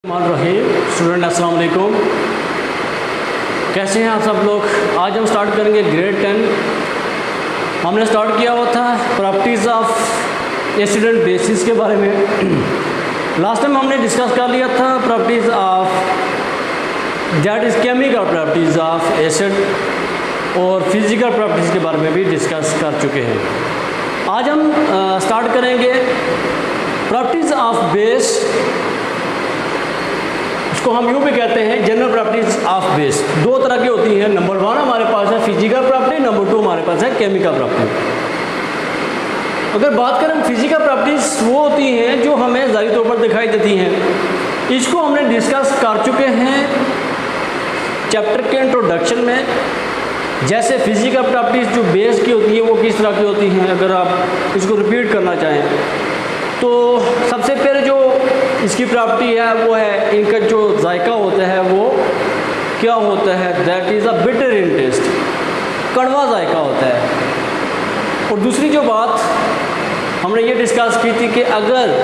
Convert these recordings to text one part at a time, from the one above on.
Student अस्सलाम वालेकुम, कैसे हैं आप सब लोग। आज हम स्टार्ट करेंगे ग्रेड 10। हमने स्टार्ट किया हुआ था प्रॉपर्टीज़ ऑफ एसिड बेसिस के बारे में। लास्ट टाइम हमने डिस्कस कर लिया था properties of that is chemical properties of acid और फिज़िकल प्रॉपर्टीज़ के बारे में भी डिस्कस कर चुके हैं। आज हम स्टार्ट करेंगे प्रॉपर्टीज़ ऑफ बेस। इसको हम यूँ भी कहते हैं जनरल प्रॉपर्टीज ऑफ बेस। दो तरह की होती हैं। नंबर 1 हमारे पास है फिजिकल प्रॉपर्टी, नंबर 2 हमारे पास है केमिकल प्रॉपर्टी। अगर बात करें फिजिकल प्रॉपर्टीज, वो होती हैं जो हमें ज़ाहिरी तौर पर दिखाई देती हैं। इसको हमने डिस्कस कर चुके हैं चैप्टर के इंट्रोडक्शन में। जैसे फिजिकल प्रॉपर्टीज जो बेस की होती है वो किस तरह की होती हैं। अगर आप इसको रिपीट करना चाहें तो सबसे पहले जो इसकी प्रॉपर्टी है वो है इनका जो जायका होता है वो क्या होता है, that is a bitter in taste, कड़वा जायका होता है। और दूसरी जो बात हमने ये डिस्कस की थी कि अगर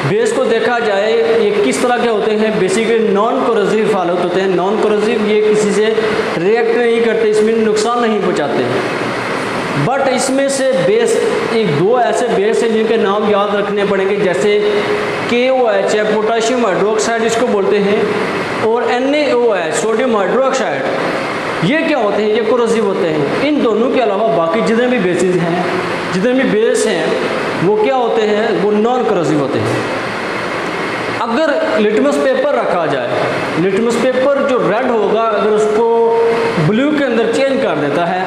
बेस को देखा जाए ये किस तरह के होते हैं, बेसिकली नॉन कोरोसिव हालत होते हैं। नॉन कोरोसिव ये किसी से रिएक्ट नहीं करते, इसमें नुकसान नहीं पहुँचाते। बट इसमें से बेस एक दो ऐसे बेस हैं जिनके नाम याद रखने पड़ेंगे, जैसे KOH है, पोटाशियम हाइड्रोक्साइड इसको बोलते हैं, और NaOH सोडियम हाइड्रोक्साइड। ये क्या होते हैं, ये कोरोसिव होते हैं। इन दोनों के अलावा बाकी जितने भी बेसिस हैं, जितने भी बेस हैं वो क्या होते हैं, वो नॉन कोरोसिव होते हैं। अगर लिटमस पेपर रखा जाए, लिटमस पेपर जो रेड होगा अगर उसको ब्लू के अंदर चेंज कर देता है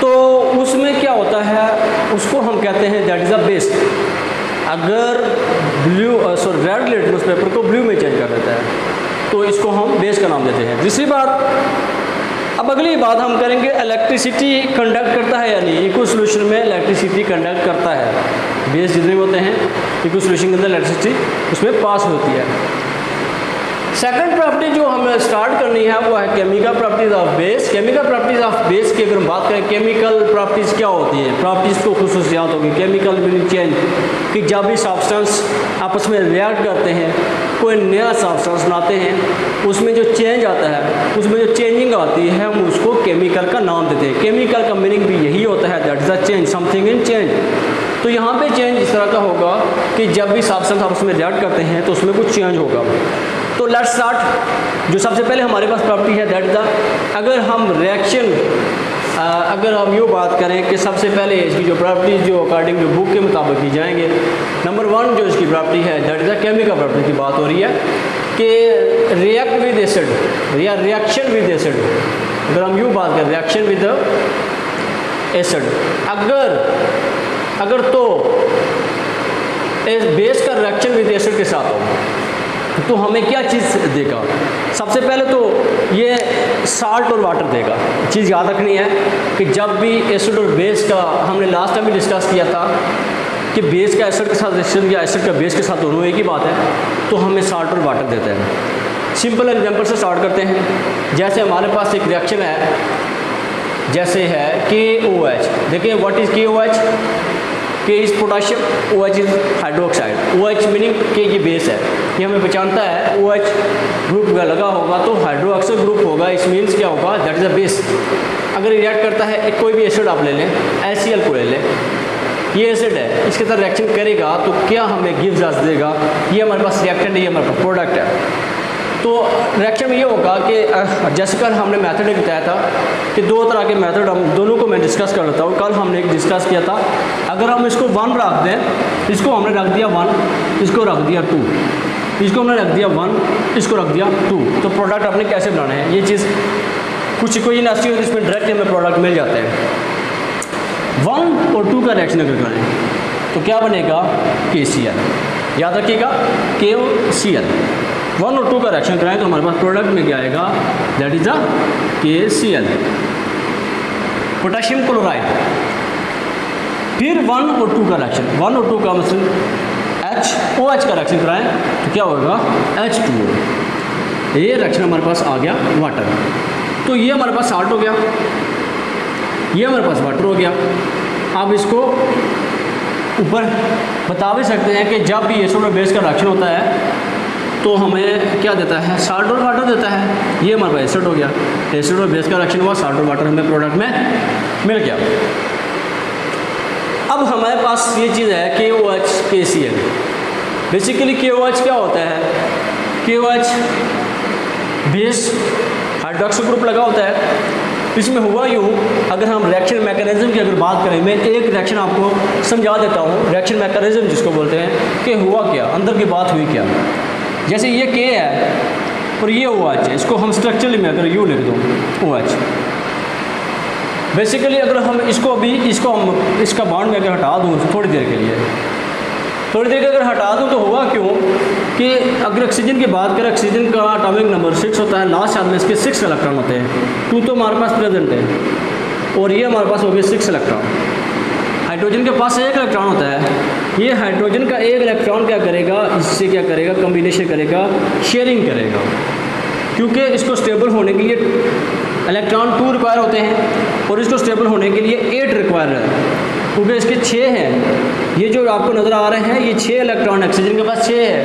तो उसमें क्या होता है, उसको हम कहते हैं दैट इज़ अ बेस। अगर रेड लिटमस पेपर को ब्लू में चेंज कर देता है तो इसको हम बेस का नाम देते हैं। दूसरी बात, अब अगली बात हम करेंगे इलेक्ट्रिसिटी कंडक्ट करता है या नहीं। इक्वल सॉल्यूशन में इलेक्ट्रिसिटी कंडक्ट करता है। बेस जितने होते हैं इक्वल सॉल्यूशन के अंदर इलेक्ट्रिसिटी उसमें पास होती है। सेकंड प्रॉपर्टी जो हमें स्टार्ट करनी है वो है chemical properties of base. Chemical properties of base की अगर हम बात करें, केमिकल प्रॉपर्टीज क्या होती है, प्रॉपर्टीज को खुसूसियात होगी। केमिकल मीनिंग चेंज, कि जब भी सब्सटेंस आपस में रिएक्ट करते हैं, कोई नया सब्सटेंस बनाते हैं, उसमें जो चेंज आता है, उसमें जो चेंजिंग आती है, हम उसको केमिकल का नाम देते हैं। केमिकल का मीनिंग भी यही होता है, that is a change, something in change. तो यहाँ पे चेंज इस तरह का होगा कि जब भी सब्सटेंस आपस में रिएक्ट करते हैं तो उसमें कुछ चेंज होगा। तो लेट्स स्टार्ट। जो सबसे पहले हमारे पास प्रॉपर्टी है दैट इज अगर हम रिएक्शन, अगर हम यूँ बात करें कि सबसे पहले इसकी जो प्रॉपर्टी जो अकॉर्डिंग जो बुक के मुताबिक की जाएंगे, नंबर 1 जो इसकी प्रॉपर्टी है दैट इज़ केमिकल प्रॉपर्टी की बात हो रही है कि रिएक्ट विद एसिड या रिएक्शन विद एसिड। अगर हम यूँ बात करें रिएक्शन विद एसिड, अगर तो बेस का रिएक्शन विद एसिड के साथ हो तो हमें क्या चीज़ देगा। सबसे पहले तो ये साल्ट और वाटर देगा। चीज़ याद रखनी है कि जब भी एसिड और बेस का, हमने लास्ट टाइम भी डिस्कस किया था कि बेस का एसिड के साथ रिएक्शन या एसिड का बेस के साथ दोनों एक ही बात है, तो हमें साल्ट और वाटर देते हैं। सिंपल एग्जांपल से स्टार्ट करते हैं। जैसे हमारे पास एक रिएक्शन है, जैसे है KOH। देखिए what is KOH, K is potassium, OH is hydroxide. OH meaning के ये बेस है, ये हमें पहचानता है। OH ग्रुप का लगा होगा तो हाइड्रोक्साइड ग्रुप होगा, इस मीन्स क्या होगा, दैट इज़ अ बेस। अगर रिएक्ट करता है, कोई भी एसिड आप ले लें, HCl को ले लें, ये एसिड है, इसके साथ रिएक्शन करेगा तो क्या हमें गिव्स अस देगा, ये हमारे पास रिएक्टेंट है, ये हमारे पास प्रोडक्ट है। तो रिएक्शन में ये होगा कि जैसे कल हमने मेथड एक बताया था कि दो तरह के मेथड, हम दोनों को मैं डिस्कस कर लेता हूँ। कल हमने एक डिस्कस किया था, अगर हम इसको 1 रख दें, इसको हमने रख दिया 1, इसको रख दिया 2, इसको हमने रख दिया 1, इसको रख दिया 2, तो प्रोडक्ट आपने कैसे बनाना है। ये चीज़ कुछ कोई ऐसी होती है जिसमें डायरेक्ट हमें प्रोडक्ट मिल जाते हैं। 1 और 2 का रिएक्शन अगर करें तो क्या बनेगा, KCl। याद रखिएगा KCl। 1 और 2 का रिएक्शन कराएं तो हमारे पास प्रोडक्ट में क्या आएगा, that is a KCl, potassium chloride. फिर 1 और 2 का रिएक्शन, 1 और 2 का मतलब HOH का रिएक्शन कराएं तो क्या होगा, H2O। ये रिएक्शन हमारे पास आ गया वाटर। तो ये हमारे पास साल्ट हो गया, ये हमारे पास वाटर हो गया। अब इसको ऊपर बता भी सकते हैं कि जब भी एसिड और बेस का रिएक्शन होता है तो हमें क्या देता है, साल्ट और वाटर देता है। ये हमारे पास एसिड हो गया, एसिड और बेस का रिएक्शन हुआ, साल्ट और वाटर हमें प्रोडक्ट में मिल गया। अब हमारे पास ये चीज़ है KOH KCl। बेसिकली KOH क्या होता है, KOH बेस हाइड्रोक्सिल ग्रुप लगा होता है। इसमें हुआ यूँ, अगर हम रिएक्शन मैकेनिज्म की अगर बात करें, मैं एक रिएक्शन आपको समझा देता हूँ, रिएक्शन मैकेनिज्म जिसको बोलते हैं कि हुआ क्या, अंदर की बात हुई क्या। जैसे ये K है और ये OH है, इसको हम स्ट्रक्चरली में अगर यूँ लिख दूँ OH, बेसिकली अगर हम इसको भी इसका बॉन्ड में अगर हटा दूँ थोड़ी देर के लिए, थोड़ी देर के अगर हटा दूँ तो होगा क्यों कि अगर ऑक्सीजन की बात करें, ऑक्सीजन का एटॉमिक नंबर 6 होता है, लास्ट साथ में इसके 6 इलेक्ट्रॉन होते हैं, 2 तो हमारे पास प्रेजेंट है और ये हमारे पास हो गए 6 इलेक्ट्रॉन। हाइड्रोजन के पास 1 इलेक्ट्रॉन होता है, ये हाइड्रोजन का 1 इलेक्ट्रॉन क्या करेगा, इससे क्या करेगा, कम्बिनेशन करेगा, शेयरिंग करेगा, क्योंकि इसको स्टेबल होने के लिए इलेक्ट्रॉन 2 रिक्वायर होते हैं और इसको स्टेबल होने के लिए 8 रिक्वायर है, क्योंकि इसके 6 हैं। ये जो आपको नज़र आ रहे हैं ये 6 इलेक्ट्रॉन ऑक्सीजन के पास 6 है,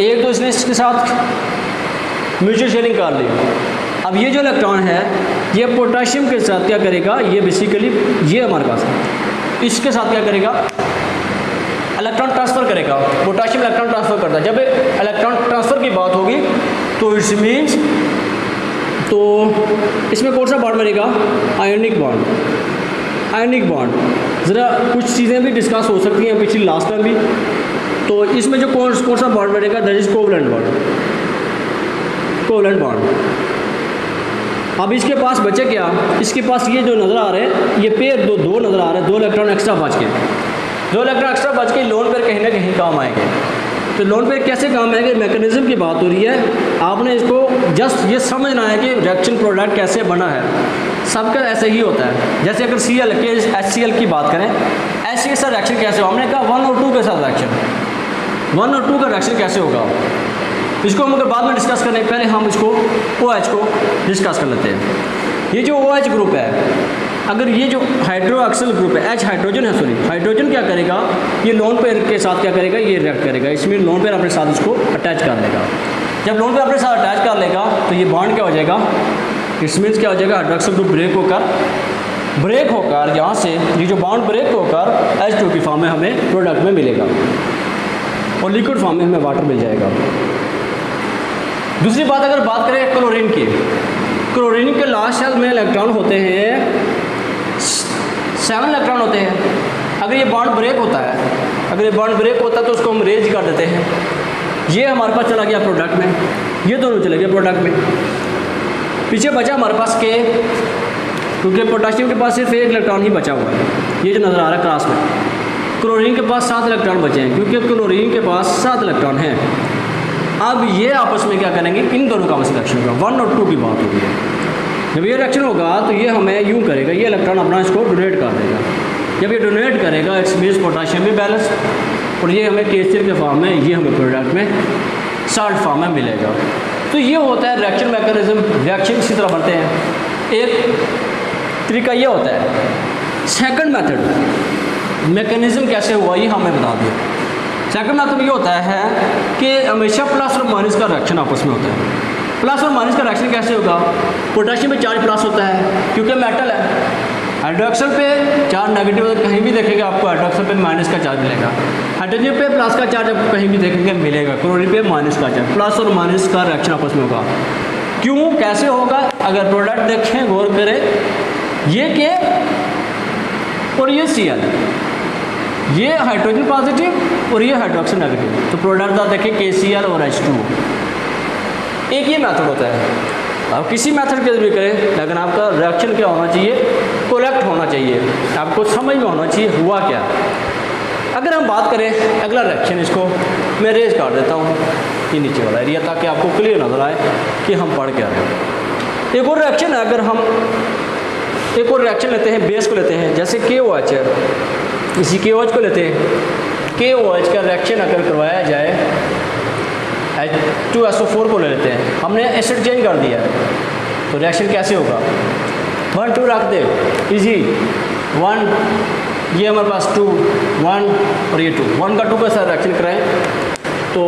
एक तो इसने इसके साथ म्यूचुअल शेयरिंग कर ली। अब ये जो इलेक्ट्रॉन है ये पोटाशियम के साथ क्या करेगा, ये बेसिकली ये हमारे पास है, इसके साथ क्या करेगा, इलेक्ट्रॉन ट्रांसफ़र करेगा। पोटाशियम इलेक्ट्रॉन ट्रांसफ़र करता है। जब इलेक्ट्रॉन ट्रांसफ़र की बात होगी तो इट्स मीन्स, तो इसमें कौन सा बॉन्ड बनेगा, आयनिक बॉन्ड। आयनिक बॉन्ड ज़रा कुछ चीज़ें भी डिस्कस हो सकती हैं पिछली लास्ट टाइम भी, तो इसमें जो कौन सा बॉन्ड बनेगा, that is covalent bond, covalent bond. अब इसके पास बचे क्या, इसके पास ये जो नज़र आ रहे हैं ये पेयर दो नज़र आ रहे हैं, 2 इलेक्ट्रॉन एक्स्ट्रा बच के, 2 इलेक्ट्रॉन एक्स्ट्रा बच के लोन पेयर कहीं ना कहीं काम आएंगे। तो लोन पेयर कैसे काम आएंगे, मैकेनिज्म की बात हो रही है, आपने इसको जस्ट ये समझना है कि रिएक्शन प्रोडक्ट कैसे बना है। सबका ऐसे ही होता है। जैसे अगर Cl के HCl की बात करें, HCl के साथ रिएक्शन कैसे हो, हमने कहा 1 और 2 के साथ रिएक्शन, 1 और 2 का रिएक्शन कैसे होगा इसको हम अगर बाद में डिस्कस करने, पहले हम इसको OH को डिस्कस कर लेते हैं। ये जो OH ग्रुप है, अगर ये जो हाइड्रोक्सिल ग्रुप है, H हाइड्रोजन है, सॉरी हाइड्रोजन क्या करेगा, ये लोन पेयर के साथ क्या करेगा, ये रिएक्ट करेगा, इसमें लोन पेयर अपने साथ इसको अटैच कर लेगा। जब लोन पेयर अपने साथ अटैच कर लेगा तो ये बॉन्ड क्या हो जाएगा, इट्स मीन्स क्या हो जाएगा, हाइड्रोक्सिल ग्रुप ब्रेक होकर यहाँ से ये जो बॉन्ड ब्रेक होकर H2 की फॉर्म में हमें प्रोडक्ट में मिलेगा और लिक्विड फॉर्म में हमें वाटर मिल जाएगा। दूसरी बात अगर बात करें क्लोरीन की, क्लोरीन के लास्ट शेल में इलेक्ट्रॉन होते हैं 7 इलेक्ट्रॉन होते हैं। अगर ये बॉन्ड ब्रेक होता है, अगर ये बॉन्ड ब्रेक होता है तो उसको हम रेज कर देते हैं, ये हमारे पास चला गया प्रोडक्ट में, ये दोनों चले गए प्रोडक्ट में। पीछे बचा हमारे पास K, क्योंकि पोटाशियम के पास सिर्फ 1 इलेक्ट्रॉन ही बचा हुआ है, ये जो नज़र आ रहा है क्लास में। क्लोरीन के पास 7 इलेक्ट्रॉन बचे हैं, क्योंकि क्लोरीन के पास 7 इलेक्ट्रॉन हैं। अब ये आपस में क्या करेंगे, इन दोनों का रिएक्शन होगा, 1 और 2 की बात होगी। जब ये रिएक्शन होगा तो ये हमें यूँ करेगा, ये इलेक्ट्रॉन अपना इसको डोनेट कर देगा। जब ये डोनेट करेगा इट्स मीन्स पोटाशियम भी बैलेंस, और ये हमें KCl के फॉर्म में, ये हमें प्रोडक्ट में साल्ट फॉर्म में मिलेगा। तो ये होता है रिएक्शन मैकेनिज्म। रिएक्शन इसी तरह बनते हैं। एक तरीका ये होता है। सेकंड मेथड मैकेनिज्म कैसे हुआ ये हमें बता दिया। सेकंड मेथड ये होता है कि हमेशा प्लस और माइनस का रिएक्शन आपस में होता है। प्लस और माइनस का रिएक्शन कैसे होगा, पोटेशियम में चार्ज प्लस होता है क्योंकि मेटल है, हाइड्रोक्सिल पे चार्ज नेगेटिव होता है, कहीं भी देखेंगे आपको हाइड्रोक्सिल पे माइनस का चार्ज मिलेगा, हाइड्रोजन पे प्लस का चार्ज आपको कहीं भी देखेंगे मिलेगा, क्लोरीन पे माइनस का चार्ज, प्लस और माइनस का रिएक्शन आपस में होगा। क्यों, कैसे होगा, अगर प्रोडक्ट देखें गौर करें, ये K और ये Cl, ये हाइड्रोजन पॉजिटिव और ये हाइड्रोक्सिल नेगेटिव, तो प्रोडक्ट आप देखें KCl और H2। एक ये मेथड होता है। आप किसी मेथड के जरिए करें लेकिन आपका रिएक्शन क्या होना चाहिए, करेक्ट होना चाहिए, आपको समझ में होना चाहिए हुआ क्या। अगर हम बात करें अगला रिएक्शन, इसको मैं रेज कर देता हूँ ये नीचे वाला एरिया ताकि आपको क्लियर नजर आए कि हम पढ़ क्या रहे हैं। एक और रिएक्शन है, अगर हम एक और रिएक्शन लेते हैं, बेस को लेते हैं, जैसे KOH है, इसी KOH को लेते हैं। KOH का रिएक्शन अगर करवाया जाए H2SO4 को ले लेते हैं, हमने एसिड चेंज कर दिया है, तो रिएक्शन कैसे होगा, 1 2 रख दे, इजी 1 ये हमारे पास 2 1 और ये 2 1 का 2 का साथ रिएक्शन कराएं तो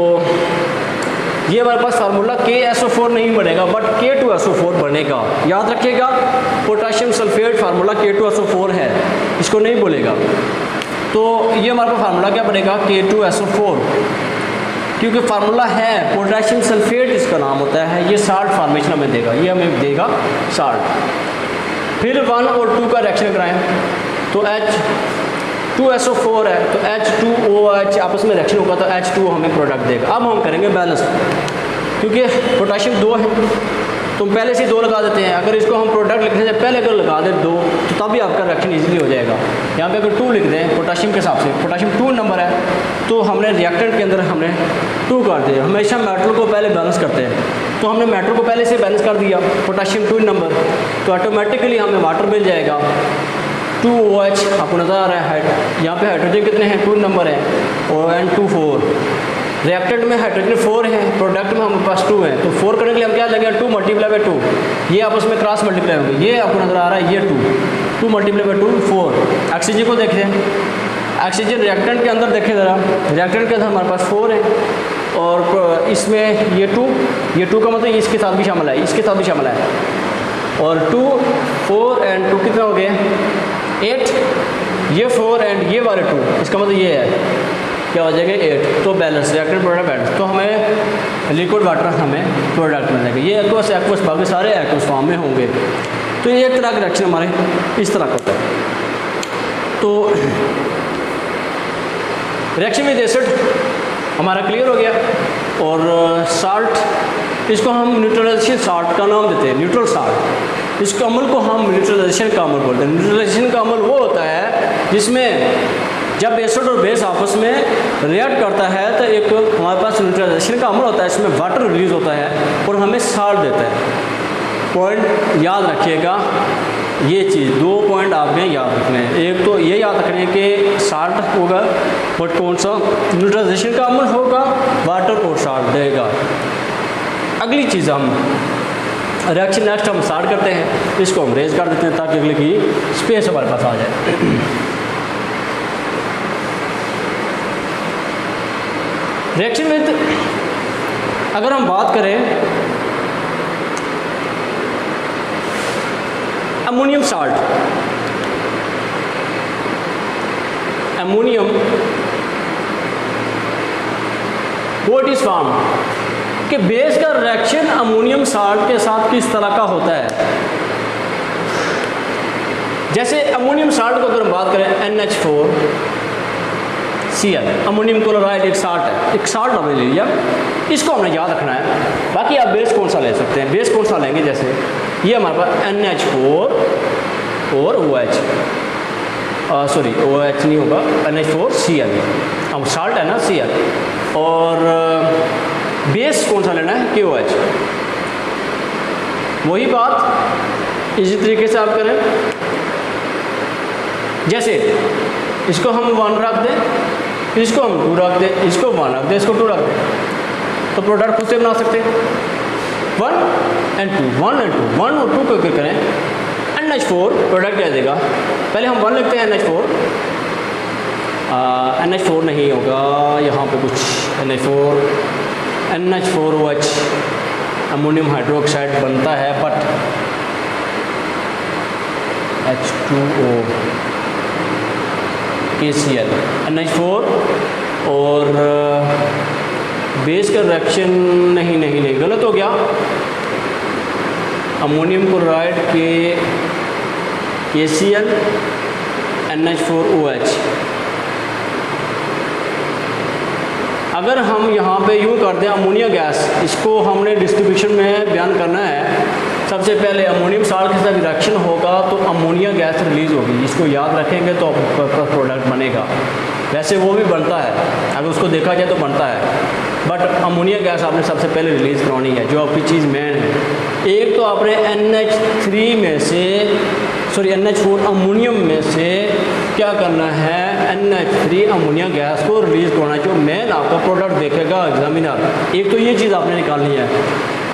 ये हमारे पास फार्मूला KSO4 नहीं बनेगा बट K2SO4 बनेगा। याद रखिएगा पोटाशियम सल्फेट फार्मूला K2SO4 है, इसको नहीं बोलेगा। तो ये हमारे पास फार्मूला क्या बनेगा K2SO4, क्योंकि फार्मूला है पोटाशियम सल्फेट इसका नाम होता है। ये साल्ट फार्मेशन हमें देगा, ये हमें देगा साल्ट। फिर 1 और 2 का रिएक्शन कराएं तो H2SO4 है तो H2OH आपस में रिएक्शन होगा तो H2O हमें प्रोडक्ट देगा। अब हम करेंगे बैलेंस, क्योंकि पोटाशियम 2 है तो हम पहले से 2 लगा देते हैं। अगर इसको हम प्रोडक्ट लिखने से पहले अगर लगा दें 2 तो तब भी आपका रिएक्शन इजीली हो जाएगा। यहाँ पे अगर 2 लिख दें पोटाशियम के हिसाब से, पोटाशियम 2 नंबर है तो हमने रिएक्टेंट के अंदर हमने 2 कर दिया। हमेशा मेटल को पहले बैलेंस करते हैं तो हमने मेटल को पहले से बैलेंस कर दिया, पोटाशियम 2 नंबर, तो ऑटोमेटिकली हमें वाटर मिल जाएगा 2OH। आपको नज़र आ रहा है यहाँ पे हाइड्रोजन कितने हैं 2 नंबर है और N2 4। रिएक्टेंट में हाइड्रोजन 4 है, प्रोडक्ट में हमारे पास 2 है तो 4 करने के लिए हम क्या लगेगा 2 मल्टीप्लाई बाई 2, ये आपस में क्रॉस मल्टीप्लाई होंगे। ये आपको नज़र आ रहा है ये 2 मल्टीप्लाई बाई 2 4। ऑक्सीजन को देखिए, ऑक्सीजन रिएक्टेंट के अंदर देखें ज़रा, रिएक्टेंट के अंदर हमारे पास 4 है और इसमें ये 2 का मतलब इसके साथ भी शामिल है, इसके साथ भी शामिल है और 2 4 एंड 2 कितना हो गए 8, ये 4 एंड ये वाले 2, इसका मतलब ये है क्या हो जाएगा 8। तो बैलेंस रिएक्टेंट प्रोडक्ट बैलेंस, तो हमें लिक्विड वाटर हमें प्रोडक्ट मिल जाएगा। ये एक्वस बाकी सारे एक्वस फॉर्म में होंगे। तो ये एक तरह का रिएक्शन हमारे इस तरह का होता है। तो रिएक्शन विद एसिड हमारा क्लियर हो गया। और साल्ट, इसको हम न्यूट्रलाइजेशन साल्ट का नाम देते हैं, न्यूट्रल साल्ट। इस अमल को हम न्यूट्रलाइजेशन का अमल बोलते हैं। न्यूट्रलाइजेशन का अमल वो होता है जिसमें जब एसिड और बेस आपस में रिएक्ट करता है तो एक हमारे पास न्यूट्रलाइजेशन का अमल होता है, इसमें वाटर रिलीज होता है और हमें साल्ट देता है। पॉइंट याद रखिएगा, ये चीज़ 2 पॉइंट आपने याद रखने हैं। एक तो ये याद रखने हैं कि साल्ट होगा बट कौन सा न्यूट्रलाइजेशन का अमल होगा, वाटर और साल्ट देगा। अगली चीज़ हम रिएक्शन नेक्स्ट हम स्टार्ट करते हैं, इसको हम रेज कर देते हैं ताकि अगले की स्पेस हमारे पास आ जाए। रिएक्शन विद, अगर हम बात करें ammonium salt, ammonium what is form कि बेस का रिएक्शन अमोनियम साल्ट के साथ किस तरह का होता है। जैसे अमोनियम साल्ट को अगर हम बात करें NH4Cl, अमोनियम क्लोराइड एक साल्ट है, एक साल्ट हमने ले लिया, इसको हमने याद रखना है। बाकी आप बेस कौन सा ले सकते हैं, बेस कौन सा लेंगे, जैसे ये हमारे पास NH4 और OH, सॉरी OH नहीं होगा, NH4Cl, अब साल्ट है ना Cl, और बेस कौन सा लेना है KOH। वही बात इसी तरीके से आप करें, जैसे इसको हम 1 रख दें, इसको हम 2 रख दें, इसको 1 रख दें, इसको 2 रख दें, तो प्रोडक्ट खुद से बना सकते हैं 1 and 2, 1 and 2, 1 और 2 को क्या करें NH4 प्रोडक्ट क्या देगा। पहले हम 1 लिखते हैं NH4, NH4 नहीं होगा यहाँ पे कुछ NH4OH अमोनियम हाइड्रोक्साइड बनता है बट H2O KCl NH4 और बेस का रिएक्शन नहीं गलत हो गया, अमोनियम क्लोराइड के KCl NH4OH। अगर हम यहाँ पे यूँ कर दें अमोनिया गैस, इसको हमने डिस्ट्रीब्यूशन में बयान करना है। सबसे पहले अमोनियम साल्ट के साथ रिएक्शन होगा तो अमोनिया गैस रिलीज़ होगी, इसको याद रखेंगे तो प्रोडक्ट बनेगा। वैसे वो भी बनता है, अगर उसको देखा जाए तो बनता है, बट अमोनिया गैस आपने सबसे पहले रिलीज़ करवानी है, जो आपकी चीज़ मेन है। एक तो आपने NH3 में से NH4 अमोनियम में से क्या करना है, NH3 अमोनिया गैस को रिलीज़ करना, जो मेन आपका प्रोडक्ट देखेगा एग्जामिनर। एक तो ये चीज़ आपने निकालनी है,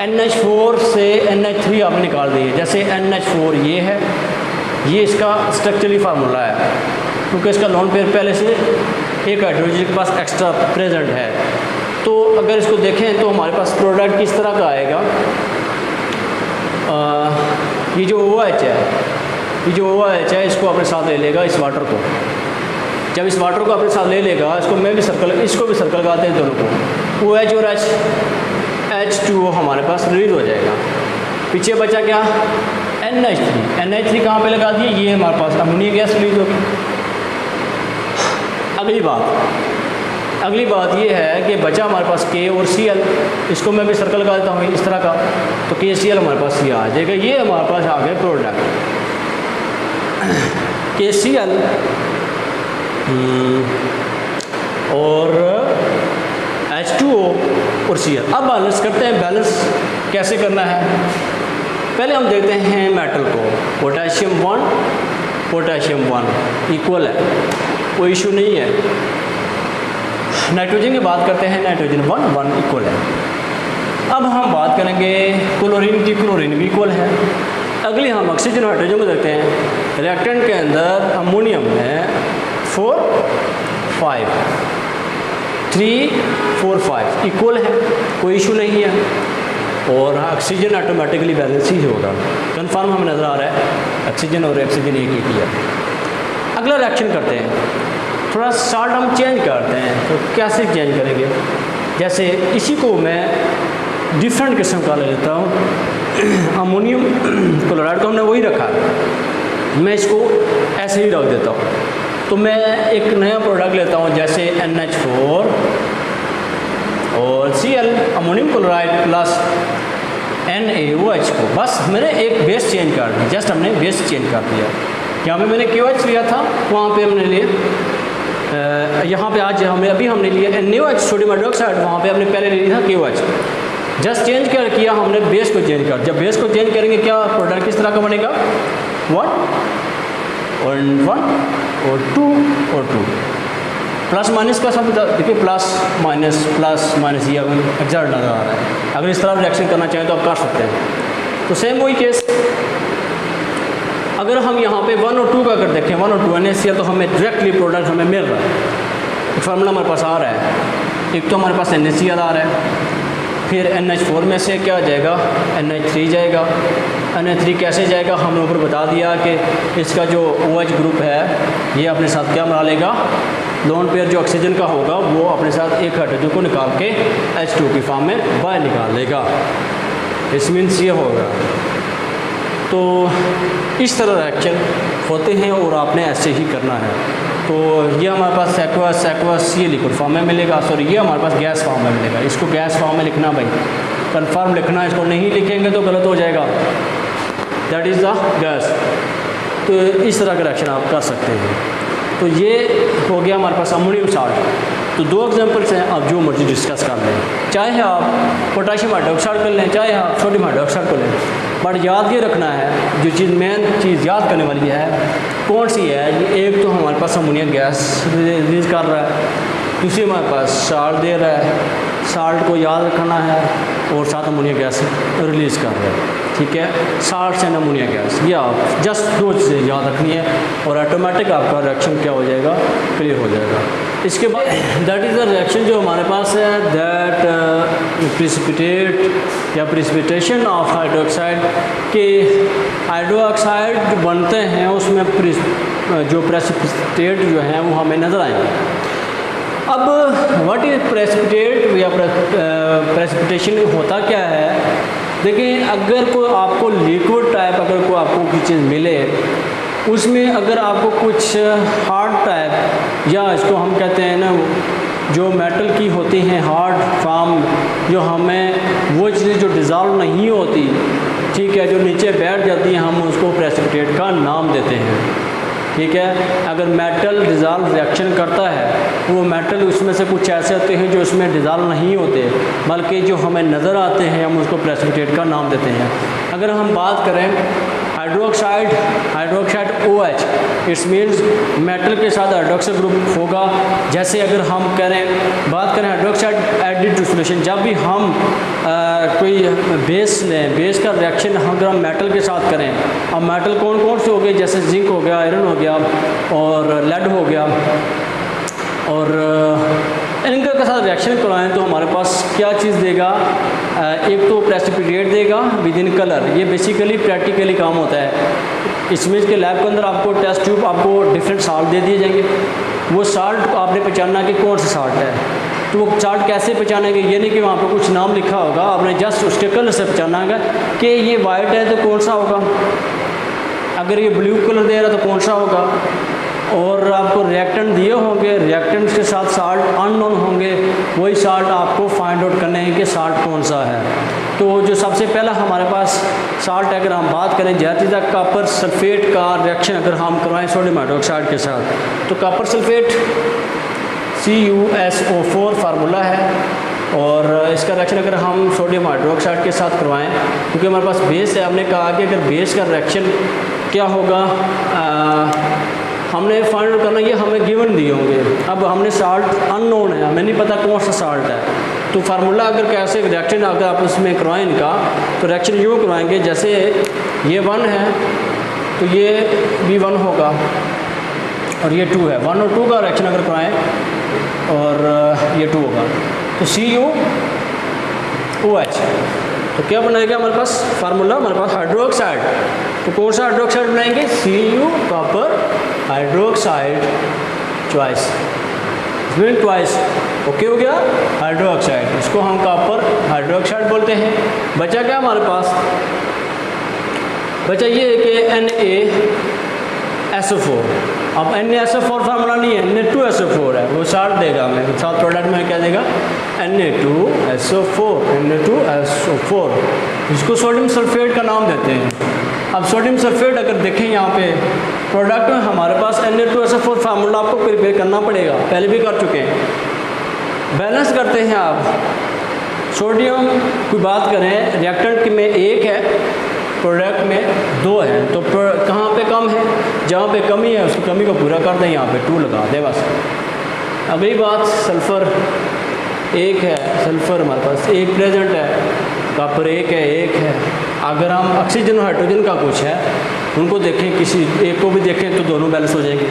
NH4 से NH3 आपने निकाल दी है। जैसे NH4 ये है, ये इसका स्ट्रक्चरली फार्मूला है, क्योंकि इसका लोन पेयर पहले से एक हाइड्रोजन के पास एक्स्ट्रा प्रेजेंट है। तो अगर इसको देखें तो हमारे पास प्रोडक्ट किस तरह का आएगा। ये जो OH है, ये जो OH है इसको अपने साथ ले लेगा इस वाटर को। जब इस वाटर को अपने साथ ले लेगा, इसको मैं भी सर्कल, इसको भी सर्कल लगाते हैं दोनों को, OH और H2O हमारे पास रिलीज हो जाएगा। पीछे बचा क्या, NH3। NH3 कहाँ पे लगा दिए, ये हमारे पास अमोनिया गैस रिलीज होगी। अगली बात ये है कि बचा हमारे पास K और Cl, इसको मैं भी सर्कल लगा देता हूँ इस तरह का, तो KCl हमारे पास ये आ जाएगा। ये हमारे पास आ गए प्रोडक्ट KCl और H2O और Cl। अब बैलेंस करते हैं। बैलेंस कैसे करना है, पहले हम देखते हैं मेटल को। पोटेशियम 1 इक्वल है, कोई इशू नहीं है। नाइट्रोजन की बात करते हैं, नाइट्रोजन 1 इक्वल है। अब हम बात करेंगे क्लोरीन की, क्लोरीन भी इक्वल है। अगली हम ऑक्सीजन हाइड्रोजन को देखते हैं। रिएक्टेंट के अंदर अमोनियम है 4 5 3 4 5 इक्वल है, कोई इशू नहीं है। और ऑक्सीजन ऑटोमेटिकली बैलेंस ही होगा, कन्फर्म हमें नज़र आ रहा है ऑक्सीजन और ऑक्सीजन एक ही है। अगला रिएक्शन करते हैं, थोड़ा साल्ट हम चेंज करते हैं। तो कैसे चेंज करेंगे, जैसे इसी को मैं डिफरेंट किस्म का ले लेता हूँ। अमोनियम क्लोराइड को हमने वही रखा है, मैं इसको ऐसे ही रख देता हूँ। तो मैं एक नया प्रोडक्ट लेता हूँ, जैसे NH4 और Cl ammonium chloride plus NaOH को, बस मैंने एक बेस चेंज कर दिया, जस्ट हमने बेस चेंज कर दिया। यहाँ पे मैंने KOH लिया था, वहाँ पे हमने लिए यहाँ पे आज हमने लिया NaOH सोडियम हाइड्रोक्साइड, वहाँ पे हमने पहले ले लिया था KOH। जस्ट चेंज किया हमने, बेस को चेंज कर। जब बेस को चेंज करेंगे क्या प्रोडक्ट किस तरह का बनेगा, 1 और 2 और 2। प्लस माइनस का सब देखिए, प्लस माइनस ये अगर एग्जैक्ट नज़र आ रहा है। अगर इस तरह रिएक्शन करना चाहें तो आप कर सकते हैं। तो सेम वही केस, अगर हम यहाँ पे 1 और 2 का अगर देखें, 1 और 2 NaCl, तो हमें डायरेक्टली प्रोडक्ट हमें मिल रहा है। फार्मूला हमारे पास आ रहा है, एक तो हमारे पास NaCl आ रहा है, फिर NH4 में से क्या जाएगा, NH3 जाएगा। NH3 कैसे जाएगा, हमने ऊपर बता दिया कि इसका जो OH ग्रुप है ये अपने साथ क्या बना लेगा, लोन पेयर जो ऑक्सीजन का होगा वो अपने साथ एक हाइड्रोजन को निकाल के H2 की फॉर्म में बाहर निकाल लेगा। इस मीन्स ये होगा। तो इस तरह रिएक्शन होते हैं और आपने ऐसे ही करना है। तो ये हमारे पास एक्वस ये लिक्विड फॉर्म में मिलेगा, सॉरी ये हमारे पास गैस फॉर्म में मिलेगा। इसको गैस फॉर्म में लिखना भाई, कन्फर्म लिखना, इसको नहीं लिखेंगे तो गलत हो जाएगा। That is the gas. तो इस तरह का रिएक्शन आप कर सकते हैं। तो ये हो गया हमारे पास अमोनियम साल्ट। तो 2 एग्जांपल्स हैं, आप जो मर्जी डिस्कस कर लें, चाहे आप पोटेशियम हाइड्रोक्साइड कर लें, चाहे आप सोडियम हाइड्रोक्साइड कर लें। बट याद ये रखना है, जो चीज़ मेन चीज़ याद करने वाली है कौन सी है, ये एक तो हमारे पास अमोनिया गैस रिलीज़ कर रहा है, दूसरी हमारे पास साल्ट दे रहा है, साल्ट को याद रखना है, और साथ अमोनिया गैस रिलीज़ कर रहा है। ठीक है, साल्ट एंड अमोनिया गैस, ये आप जस्ट 2 चीज़ें याद रखनी है और ऑटोमेटिक आपका रिएक्शन क्या हो जाएगा, क्लियर हो जाएगा। इसके बाद दैट इज़ द रिएक्शन जो हमारे पास है, दैट प्रिसिपिटेट या प्रिसिपिटेशन ऑफ हाइड्रोक्साइड के हाइड्रोक्साइड जो बनते हैं उसमें जो प्रेसिपिटेट जो हैं वो हमें नज़र आएंगे। अब व्हाट इज़ प्रेसिपिटेट या प्रेसिपिटेशन होता क्या है, देखिए अगर कोई आपको लिक्विड टाइप अगर कोई आपको कोई चीज़ मिले, उसमें अगर आपको कुछ हार्ड टाइप या इसको हम कहते हैं ना जो मेटल की होती हैं हार्ड फॉर्म, जो हमें वो चीज़ें जो डिज़ोल्व नहीं होती, ठीक है, जो नीचे बैठ जाती हैं, हम उसको प्रेसिपिटेट का नाम देते हैं। ठीक है, अगर मेटल डिज़ोल्व रिएक्शन करता है, वो मेटल उसमें से कुछ ऐसे होते हैं जो इसमें डिज़ोल्व नहीं होते, बल्कि जो हमें नज़र आते हैं, हम उसको प्रेसिपिटेट का नाम देते हैं। अगर हम बात करें hydroxide OH, it's means metal के साथ हाइड्रोक्साइड ग्रुप होगा। जैसे अगर हम बात करें हाइड्रोक्साइड एडिड टू सोल्यूशन, जब भी हम कोई बेस लें, बेस का रिएक्शन अगर हम मेटल के साथ करें, अब मेटल कौन कौन से हो गए, जैसे जिंक हो गया, आयरन हो गया और लेड हो गया, और इनके के साथ रिएक्शन करवाएं तो हमारे पास क्या चीज़ देगा, एक तो प्रेसिपिटेट देगा विद इन कलर। ये बेसिकली प्रैक्टिकली काम होता है। इसमें के लैब के अंदर आपको टेस्ट ट्यूब, आपको डिफरेंट साल्ट दे दिए जाएंगे। वो साल्ट को आपने पहचानना कि कौन सा साल्ट है। तो वो साल्ट कैसे पहचानेंगे, ये नहीं कि वहाँ पे कुछ नाम लिखा होगा, आपने जस्ट उसके कलर से पहचाना है कि ये वाइट है तो कौन सा होगा, अगर ये ब्लू कलर दे रहा है तो कौन सा होगा। और आपको रिएक्टेंट दिए होंगे, रिएक्टेंट्स के साथ साल्ट अननोन होंगे, वही साल्ट आपको फाइंड आउट करने हैं कि साल्ट कौन सा है। तो जो सबसे पहला हमारे पास साल्ट है, अगर हम बात करें जैतीजा कॉपर सल्फेट का रिएक्शन अगर हम करवाएं सोडियम हाइड्रोक्साइड के साथ, तो कॉपर सल्फेट CuSO4 फार्मूला है, और इसका रिएक्शन अगर हम सोडियम हाइड्रोक्साइड के साथ करवाएं, क्योंकि हमारे पास बेस है, हमने कहा कि अगर बेस का रिएक्शन क्या होगा, हमने फाइंड आउट करना, ये हमें गिवन दिए होंगे। अब हमने साल्ट अननोन है, हमें नहीं पता कौन सा साल्ट है, तो फार्मूला अगर कैसे रिएक्शन अगर आप उसमें करवाएं इनका, तो रिएक्शन यूँ करवाएंगे, जैसे ये 1 है तो ये भी 1 होगा, और ये 2 है, 1 और 2 का रिएक्शन अगर करवाएं और ये 2 होगा, तो CuOH। तो क्या बनाएगा हमारे पास फार्मूला, हमारे पास हाइड्रोक्साइड, तो कौन सा हाइड्रोक्साइड बनाएंगे, Cu copper hydroxide twice, twice, okay हो गया हाइड्रोक्साइड, इसको हम कॉपर हाइड्रोक्साइड बोलते हैं। बचा क्या हमारे पास, बचा ये है कि NaSO4। अब NaSO4 फार्मूला नहीं है, Na2SO4 है, वो साल्ट देगा हमें, साथ प्रोडक्ट में क्या देगा, Na2SO4, जिसको सोडियम सल्फेट का नाम देते हैं। अब सोडियम सल्फेट अगर देखें यहाँ पे प्रोडक्ट में हमारे पास Na2SO4 फार्मूला आपको प्रिपेयर करना पड़ेगा, पहले भी कर चुके हैं। बैलेंस करते हैं आप, सोडियम की बात करें रिएक्टेंट में 1 है, प्रोडक्ट में 2 है, तो कहाँ पे कम है, जहाँ पे कमी है उसकी कमी को पूरा कर दें, यहाँ पे 2 लगा दें बस। अगली बात, सल्फ़र 1 है, सल्फ़र हमारे पास 1 प्रेजेंट है, कॉपर 1 है। अगर हम ऑक्सीजन और हाइड्रोजन का कुछ है, उनको देखें, किसी एक को भी देखें तो दोनों बैलेंस हो जाएंगे।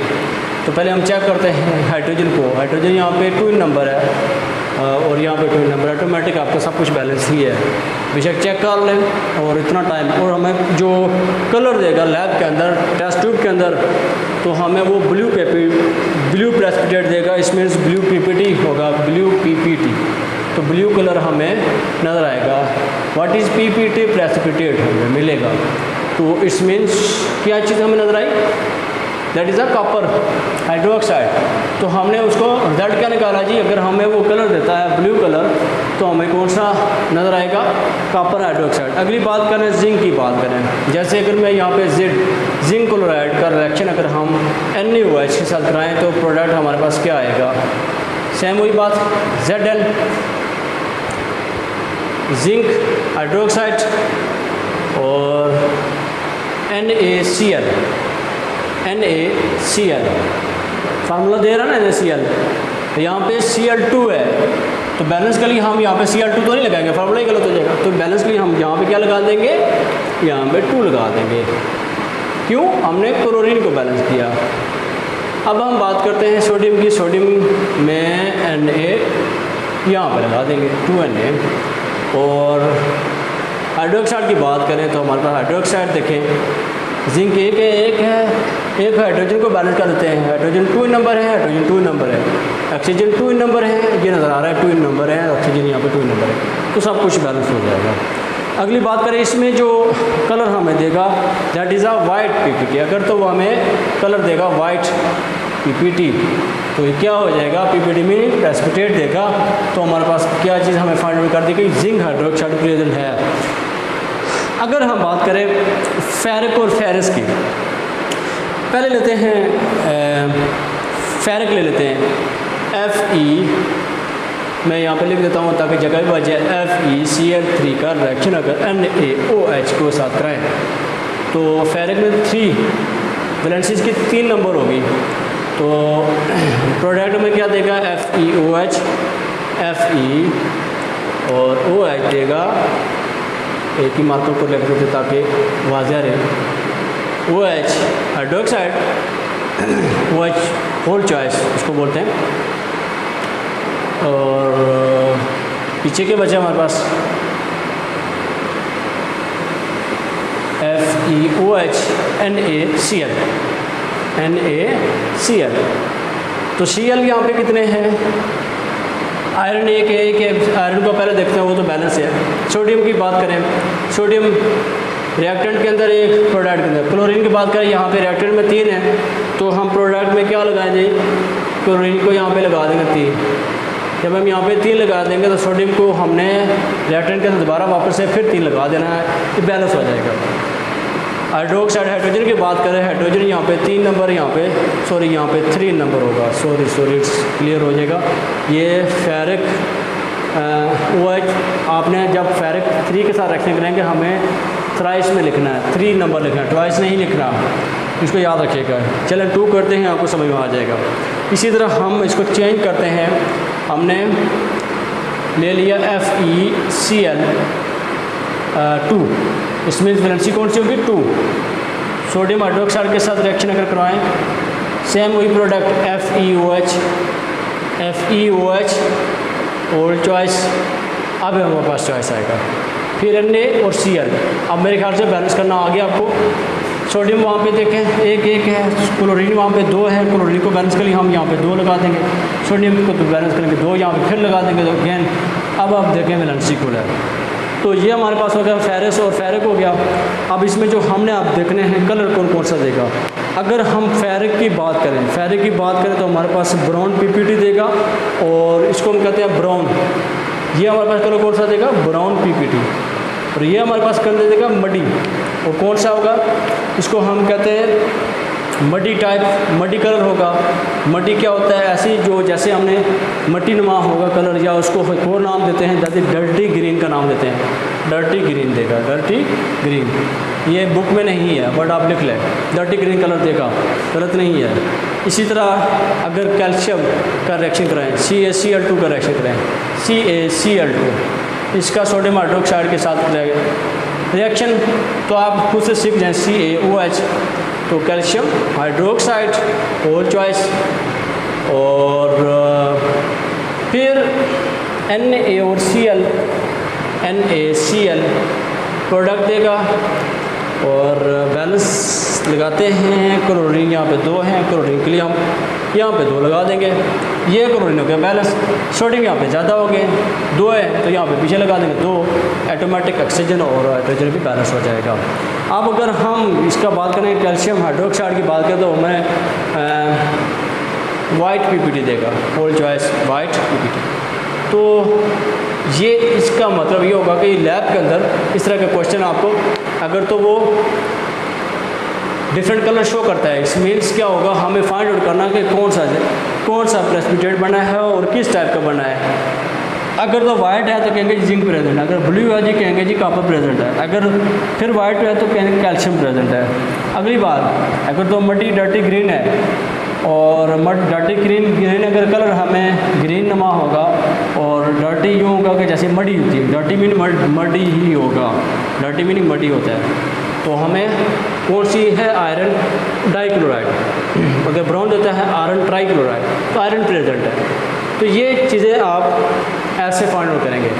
तो पहले हम चेक करते हैं हाइड्रोजन को, हाइड्रोजन यहाँ पे 2 नंबर है और यहाँ पे 2 नंबर, ऑटोमेटिक आपका सब कुछ बैलेंस ही है। बेशक चेक कर लें, और इतना टाइम, और हमें जो कलर देगा लैब के अंदर, टेस्ट ट्यूब के अंदर, तो हमें वो ब्लू प्रेसिपिटेट देगा, इसमें ब्लू PPT होगा, ब्लू PPT, तो ब्लू कलर हमें नज़र आएगा। व्हाट इज़ PPT, प्रेसिपिटेट हमें मिलेगा। तो इट्स मीन्स क्या चीज़ हमें नज़र आई, that is a copper hydroxide. तो हमने उसको रिजल्ट क्या निकाला जी, अगर हमें वो कलर देता है ब्लू कलर, तो हमें कौन सा नज़र आएगा, कॉपर हाइड्रोक्साइड। अगली बात करें जिंक की बात करें, जैसे अगर मैं यहाँ पे जिंक क्लोराइड का रिएक्शन अगर हम NaOH के साथ कराएँ तो प्रोडक्ट हमारे पास क्या आएगा, सेम वही बात, Zn जिंक हाइड्रोक्साइड और NaCl फार्मूला दे रहा है ना NaCl, तो यहाँ पे Cl2 है, तो बैलेंस के लिए हम यहाँ पे Cl2 तो नहीं लगाएंगे, फार्मूला ही गलत हो जाएगा। तो बैलेंस के लिए हम यहाँ पे क्या लगा देंगे, यहाँ पे 2 लगा देंगे, क्यों, हमने क्लोरीन को बैलेंस किया। अब हम बात करते हैं सोडियम की, सोडियम में Na यहाँ पर लगा देंगे 2Na। और हाइड्रोक्साइड की बात करें तो हमारे पास हाइड्रोक्साइड देखें, जिंक 1 है, एक हाइड्रोजन को बैलेंस कर देते हैं, हाइड्रोजन 2 नंबर है, हाइड्रोजन 2 नंबर है, ऑक्सीजन 2 नंबर है, ये नज़र आ रहा है 2 नंबर है, ऑक्सीजन यहाँ पे 2 नंबर है, तो सब कुछ बैलेंस हो जाएगा। अगली बात करें, इसमें जो कलर हमें देगा that is a white PPT, अगर तो वो हमें कलर देगा वाइट PPT, तो ये क्या हो जाएगा, PPT में प्रेसिपिटेट देगा, तो हमारे पास क्या चीज़ हमें फाइंड आउट कर दी कि जिंक हाइड्रोक्साइड प्रेजेंट है। अगर हम बात करें फेरिक और फेरस की, पहले लेते हैं फेरिक ले लेते हैं Fe, मैं यहाँ पे लिख देता हूँ ताकि जगह भी बच जाए, FeCl3 का रिएक्शन अगर NaOH को साथ कराएं तो फेरिक में 3 वैलेंसीज की 3 नंबर होगी। तो प्रोडक्ट में क्या देगा, FeOH, Fe और OH देगा। एक ही मार्कर को लिख देते ताकि वाज़ह रहे। OH हाइड्रोक्साइड, OH होल चॉइस इसको बोलते हैं। और पीछे के बचे हमारे पास FeOH, NaCl, NaCl। तो Cl यहाँ पे कितने हैं, आयरन एक है, आयरन को पहले देखते हैं, वो तो बैलेंस है। सोडियम की बात करें, सोडियम रिएक्टेंट के अंदर एक, प्रोडक्ट के अंदर। क्लोरीन की बात करें, यहाँ पे रिएक्टेंट में 3 है, तो हम प्रोडक्ट में क्या लगाएंगे, क्लोरीन को यहाँ पे लगा देंगे 3। जब हम यहाँ पे 3 लगा देंगे तो सोडियम को हमने रिएक्टेंट के अंदर दोबारा वापस से फिर 3 लगा देना है, तो बैलेंस हो जाएगा। हाइड्रोक्साइड हाइड्रोजन की बात करें, हाइड्रोजन यहाँ पे 3 नंबर, यहाँ पे यहाँ पे 3 नंबर होगा। सॉरी क्लियर हो जाएगा। ये फेरिक OH, आपने जब फेरिक 3 के साथ रखने करेंगे हमें थ्राइस में लिखना है, 3 नंबर लिखना है, ट्वाइस नहीं लिखना, इसको याद रखिएगा। चलें 2 करते हैं, आपको समझ में आ जाएगा। इसी तरह हम इसको चेंज करते हैं, हमने ले लिया FeCl 2, इसमें वैलेंसी कौन सी होगी, 2। सोडियम हाइड्रोक्साइड के साथ रिएक्शन अगर करवाएं, सेम वही प्रोडक्ट FeOH और चॉइस। अब हमारे पास चॉइस आएगा, फिर Na और Cl। अब मेरे ख्याल से बैलेंस करना आ गया आपको। सोडियम वहाँ पे देखें 1 है, क्लोरीन वहाँ पे 2 है, क्लोरीन को बैलेंस के लिए हम यहाँ पे 2 लगा देंगे, सोडियम को तो बैलेंस करेंगे 2, यहाँ पे फिर लगा देंगे तो अगेन। अब आप देखें वैलेंसी इक्वल है। तो ये हमारे पास हो गया फेरस और फेरिक हो गया। अब इसमें जो हमने आप देखने हैं कलर कौन सा देगा। अगर हम फेरिक की बात करें, तो हमारे पास ब्राउन PPT देगा, और इसको हम कहते हैं ब्राउन। ये हमारे पास कलर कौन सा देगा, ब्राउन PPT। और ये हमारे पास कलर देगा मडी, और कौन सा होगा, इसको हम कहते हैं मडी टाइप, मडी कलर होगा। मडी क्या होता है, ऐसी जो जैसे हमने मट्टी नुमा होगा कलर, या उसको एक और नाम देते हैं, जैसे डर्टी ग्रीन का नाम देते हैं, डर्टी ग्रीन देगा, डर्टी ग्रीन। ये बुक में नहीं है बट आप लिख लें, डर्टी ग्रीन कलर देगा, गलत नहीं है। इसी तरह अगर कैल्शियम का रिएक्शन कराएं, CaCl2 का रिएक्शन कराएं, CaCl2, इसका सोडियम हाइड्रोक्साइड के साथ रिएक्शन, तो आप खुद से सीख जाएँ CaOH, तो कैल्शियम हाइड्रोक्साइड और चॉइस, और फिर Na और Cl, NaCl प्रोडक्ट देगा, और बैलेंस लगाते हैं। क्लोरीन यहाँ पे 2 हैं, क्लोरीन के लिए हम यहाँ पे 2 लगा देंगे, ये क्लोरीन हो गया बैलेंस। सोडियम यहाँ पे ज़्यादा हो गए, 2 है तो यहाँ पे पीछे लगा देंगे 2, ऑटोमेटिक ऑक्सीजन और हाइड्रोजन भी बैलेंस हो जाएगा। अब अगर हम इसका बात करें, कैल्शियम हाइड्रोक्साइड की बात करें, तो हमें वाइट PPT देगा, होल चॉइस वाइट PPT। तो ये इसका मतलब ये होगा कि लैब के अंदर इस तरह के क्वेश्चन आपको अगर तो वो डिफरेंट कलर शो करता है, इस मीन्स क्या होगा, हमें फाइंड आउट करना कि कौन सा प्रेसिपिटेट बना है और किस टाइप का बना है। अगर तो वाइट है तो कहेंगे जिंक प्रेजेंट है, अगर ब्लू है जी कहेंगे जी कॉपर प्रेजेंट है, अगर फिर वाइट है तो कहेंगे कैल्शियम प्रेजेंट है। अगली बात, अगर तो मट्टी डर्टी ग्रीन है, और डर्टी ग्रीन अगर कलर हमें ग्रीन नमा होगा, और डर्टी यूँ होगा कि जैसे मडी होती है, डर्टी मीनिंग मडी ही होगा, डर्टी मीनिंग मडी होता है, तो हमें कौन सी है, आयरन डाइक्लोराइड। अगर ब्राउन देता है आयरन ट्राइक्लोराइड, तो आयरन प्रेजेंट है। तो ये चीज़ें आप ऐसे फाइंड आउट करेंगे।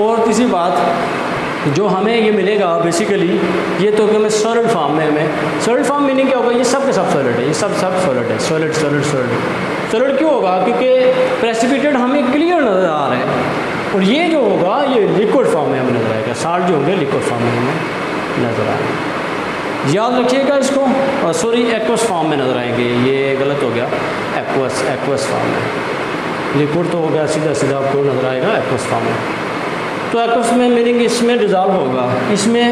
और तीसरी बात जो हमें ये मिलेगा बेसिकली, ये तो हमें सॉलिड फॉर्म में, हमें सॉलिड फॉर्म मीनिंग क्या होगा, ये सब के सब सॉलिड है, ये सब सॉलिड है, सॉलिड क्यों होगा, क्योंकि प्रेसिपिटेट हमें क्लियर नज़र आ रहे हैं, और ये जो होगा ये लिक्विड फॉर्म में हमें नज़र आएगा, साल्ट जो होंगे लिक्विड फॉर्म में हमें नज़र आएंगे। याद रखिएगा इसको, और सॉरी एक्वस फॉर्म में नज़र आएंगे, ये गलत हो गया, एक्वस फॉर्म में, लिक्विड तो हो गया, सीधा आपको नज़र आएगा एक्वस फॉर्म में। तो एक्वस में मीनिंग इसमें डिज़ॉल्व होगा, इसमें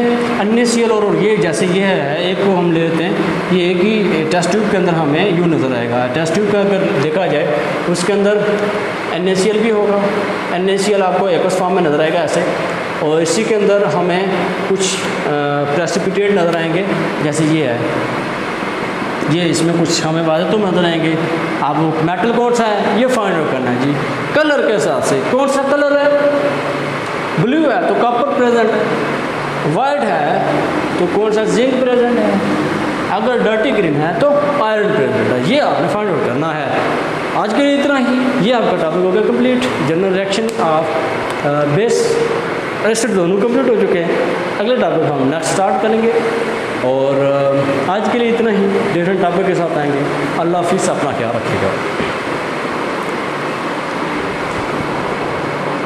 NaCl और ये जैसे ये है, एक को हम ले लेते हैं, ये एक ही टेस्ट ट्यूब के अंदर हमें यूँ नज़र आएगा। टेस्ट ट्यूब का अगर देखा जाए उसके अंदर NaCl भी होगा, NaCl आपको एक्वस फॉर्म में नज़र आएगा ऐसे, और इसी के अंदर हमें कुछ प्रेसिपिटेट नज़र आएंगे, जैसे ये है, ये इसमें कुछ हमें वादे तो नजर आएंगे। आप मेटल कौन सा है ये फाइंड आउट करना है जी, कलर के हिसाब से। कौन सा कलर है, ब्लू है तो कॉपर प्रेजेंट है, वाइट है तो कौन सा जिंक प्रेजेंट है, अगर डर्टी ग्रीन है तो आयरन प्रेजेंट है। ये आपने फाइंड आउट करना है। आज के लिए इतना ही, ये आपका टॉपिक हो गया complete. General reaction of base acid दोनों कंप्लीट हो चुके हैं। अगले टॉपिक हम नेक्स्ट स्टार्ट करेंगे और आज के लिए इतना ही, डिफरेंट टॉपिक के साथ आएंगे। अल्लाह हाफिज़, अपना ख्याल रखिएगा।